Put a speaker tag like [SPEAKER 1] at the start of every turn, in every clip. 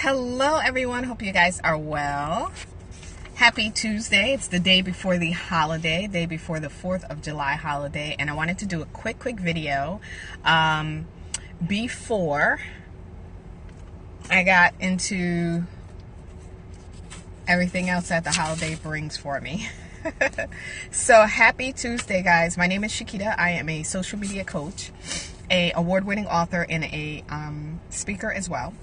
[SPEAKER 1] Hello everyone, hope you guys are well. Happy Tuesday. It's the day before the holiday, day before the 4th of July holiday, and I wanted to do a quick video before I got into everything else that the holiday brings for me. So happy Tuesday, guys. My name is Shakita. I am a social media coach, a award-winning author, and a speaker as well.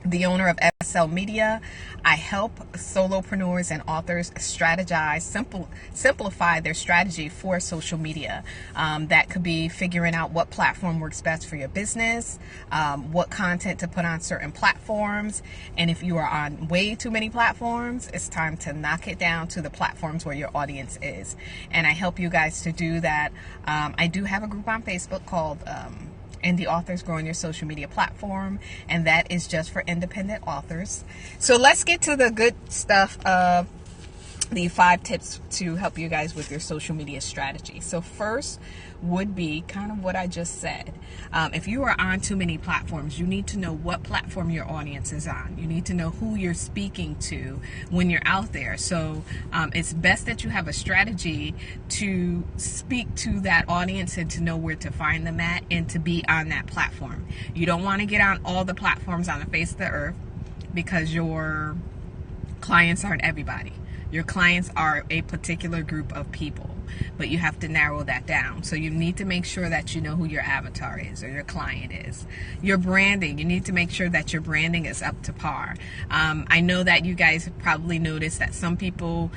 [SPEAKER 1] The owner of SL Media. I help solopreneurs and authors strategize, simplify their strategy for social media. That could be figuring out what platform works best for your business, what content to put on certain platforms, and if you are on way too many platforms, it's time to knock it down to the platforms where your audience is. And I help you guys to do that. I do have a group on Facebook called Indie Authors Growing Your Social Media Platform, and that is just for independent authors. So let's get to the good stuff of the 5 tips to help you guys with your social media strategy. So first would be kind of what I just said. If you are on too many platforms, you need to know what platform your audience is on. You need to know who you're speaking to when you're out there. So it's best that you have a strategy to speak to that audience and to know where to find them at and to be on that platform. You don't want to get on all the platforms on the face of the earth because your clients aren't everybody. Your clients are a particular group of people, but you have to narrow that down. So you need to make sure that you know who your avatar is or your client is. Your branding, you need to make sure that your branding is up to par. I know that you guys have probably noticed that some people,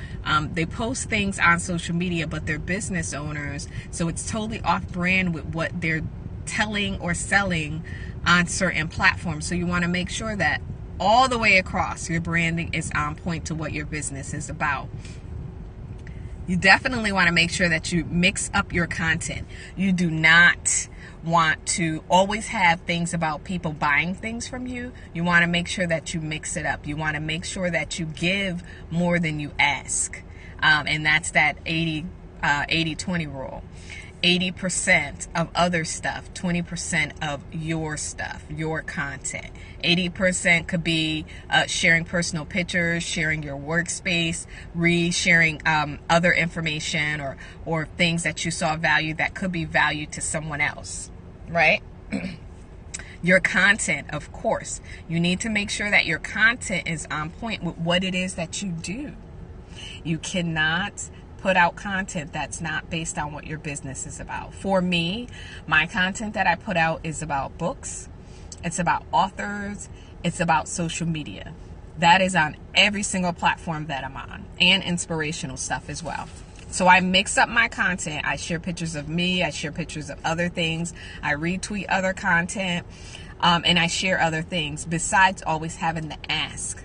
[SPEAKER 1] they post things on social media, but they're business owners, so it's totally off brand with what they're telling or selling on certain platforms. So you want to make sure that all the way across your branding is on point to what your business is about. You definitely want to make sure that you mix up your content. You do not want to always have things about people buying things from you. You want to make sure that you mix it up. You want to make sure that you give more than you ask. And that's that 80-20 rule. 80% of other stuff, 20% of your stuff, your content. 80% could be sharing personal pictures, sharing your workspace, sharing other information or things that you saw value that could be value to someone else, right? Your content, of course. You need to make sure that your content is on point with what it is that you do. You cannot put out content that's not based on what your business is about. For me, my content that I put out is about books, it's about authors, it's about social media. That is on every single platform that I'm on, and inspirational stuff as well. So I mix up my content. I share pictures of me, I share pictures of other things, I retweet other content, and I share other things besides always having to ask,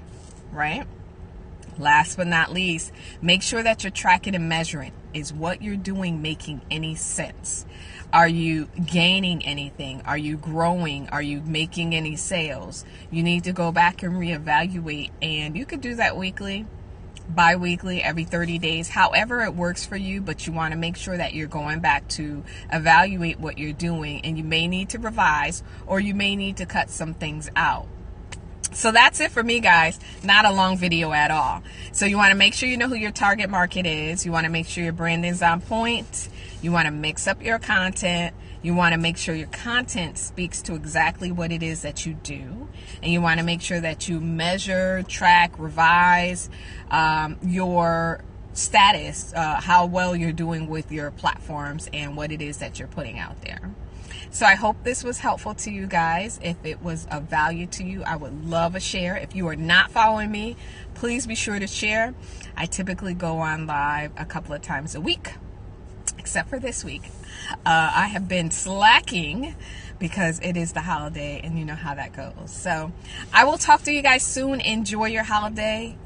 [SPEAKER 1] right? Last but not least, make sure that you're tracking and measuring. Is what you're doing making any sense? Are you gaining anything? Are you growing? Are you making any sales? You need to go back and reevaluate, and you could do that weekly, bi-weekly, every 30 days, however it works for you, but you want to make sure that you're going back to evaluate what you're doing, and you may need to revise or you may need to cut some things out. So that's it for me, guys. Not a long video at all. So you want to make sure you know who your target market is. You want to make sure your branding is on point. You want to mix up your content. You want to make sure your content speaks to exactly what it is that you do. And you want to make sure that you measure, track, revise your status, how well you're doing with your platforms and what it is that you're putting out there. So I hope this was helpful to you guys. If it was of value to you, I would love a share. If you are not following me, please be sure to share. I typically go on live a couple of times a week, except for this week. I have been slacking because it is the holiday and you know how that goes. So I will talk to you guys soon. Enjoy your holiday.